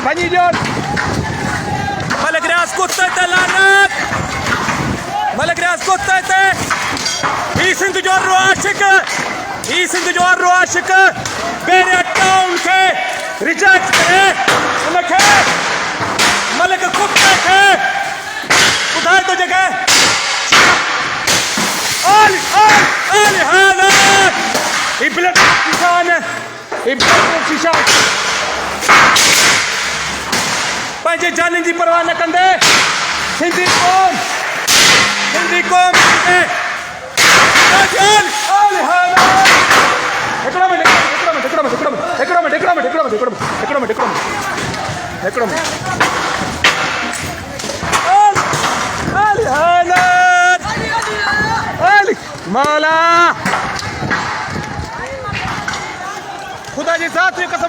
Bani diyor. Malagras kuttayte lanet. Malagras kuttayte. İyisin diyor aşık. İyisin diyor aşık. Beni account ke reject करे. उनके मलक कुत्ते के उधार तो जगह. Ali hada. İblet şişane. İblet şişane. पंहिंजे जाननि जी परवाह न कंदे सिंधी क़ौम मौला खुदा जी साथ कसम